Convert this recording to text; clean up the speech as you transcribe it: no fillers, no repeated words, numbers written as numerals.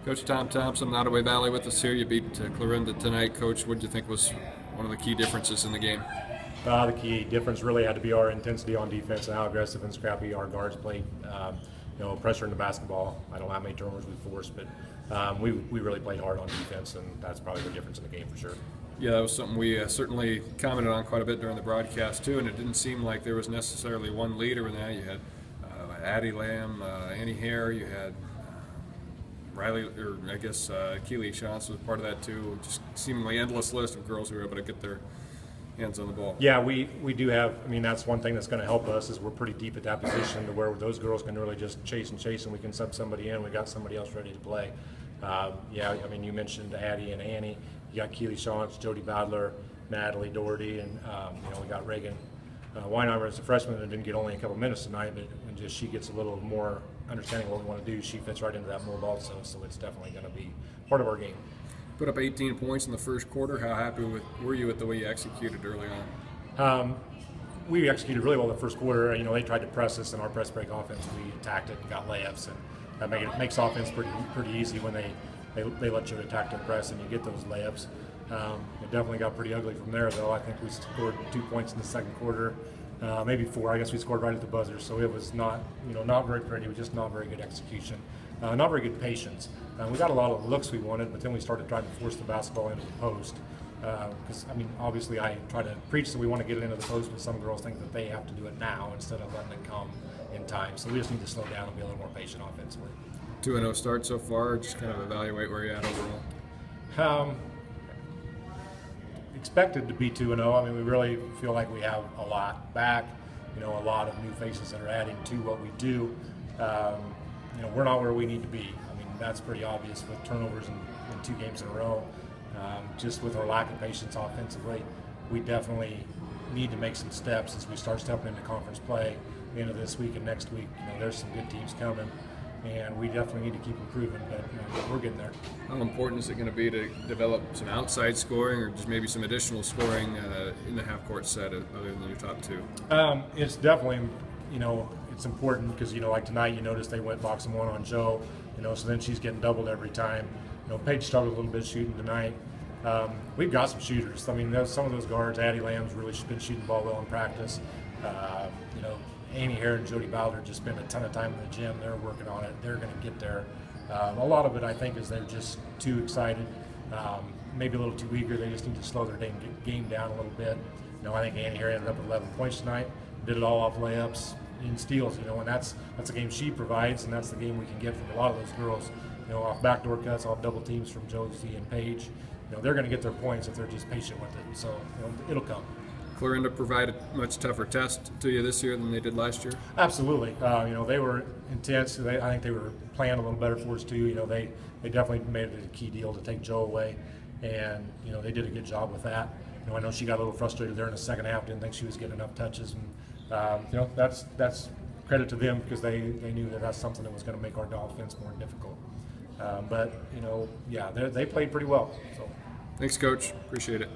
Coach Tom Thompson, Nodaway Valley with us here. You beat Clarinda tonight. Coach, what did you think was one of the key differences in the game? The key difference really had to be our intensity on defense and how aggressive and scrappy our guards played. Pressure in the basketball. I don't know how many turnovers we forced, but we really played hard on defense, and that's probably the difference in the game for sure. Yeah, that was something we certainly commented on quite a bit during the broadcast too, and it didn't seem like there was necessarily one leader in that. You had Addie Lamb, Annie Hare, you had Riley, or I guess Keely Shantz was part of that too. Just seemingly endless list of girls who were able to get their hands on the ball. Yeah, we do have. I mean, that's one thing that's going to help us is we're pretty deep at that position to where those girls can really just chase, and we can sub somebody in. We got somebody else ready to play. Yeah, I mean, you mentioned Addie and Annie. You got Keely Shantz, Jody Badler, Natalie Doherty, and we got Reagan Weinheimer as a freshman that didn't get only a couple minutes tonight, but when just she gets a little more understanding of what we want to do, she fits right into that mold also. So it's definitely going to be part of our game. Put up 18 points in the first quarter. How happy were you with the way you executed early on? We executed really well the first quarter. They tried to press us in our press break offense. We attacked it and got layups, and that makes offense pretty easy when they let you attack their press and you get those layups. It definitely got pretty ugly from there, though. I think we scored 2 points in the second quarter, maybe 4. I guess we scored right at the buzzer, so it was not very pretty. It was just not very good execution, not very good patience. We got a lot of looks we wanted, but then we started trying to force the basketball into the post. Because obviously I try to preach that we want to get it into the post, but some girls think that they have to do it now instead of letting it come in time. So we just need to slow down and be a little more patient offensively. 2-0 start so far. Just kind of evaluate where you're at overall. Expected to be 2-0. I mean, we really feel like we have a lot back. A lot of new faces that are adding to what we do. We're not where we need to be. I mean, that's pretty obvious with turnovers in 2 games in a row. Just with our lack of patience offensively, we definitely need to make some steps as we start stepping into conference play the end of this week and next week. There's some good teams coming, and we definitely need to keep improving, but we're getting there. How important is it going to be to develop some outside scoring or just maybe some additional scoring in the half-court set other than your top 2? It's definitely, it's important because, like tonight you notice they went box and 1 on Joe, so then she's getting doubled every time. Paige struggled a little bit shooting tonight. We've got some shooters. I mean, some of those guards, Addie Lamb's really been shooting the ball well in practice. Amy Hare and Jody Bowder just spend a ton of time in the gym. They're working on it. They're going to get there. A lot of it, I think, is they're just too excited, maybe a little too eager. They just need to slow their game down a little bit. I think Annie Hare ended up with 11 points tonight. Did it all off layups and steals. And that's a game she provides, and that's the game we can get from a lot of those girls. Off backdoor cuts, off double teams from Josie and Paige. They're going to get their points if they're just patient with it. So it'll come. Clarinda provided a much tougher test to you this year than they did last year? Absolutely. They were intense. I think they were playing a little better for us too. They definitely made it a key deal to take Joe away, and they did a good job with that. I know she got a little frustrated there in the second half. Didn't think she was getting enough touches, and that's credit to them because they knew that that's something that was going to make our offense more difficult. But yeah, they played pretty well. So. Thanks, Coach. Appreciate it.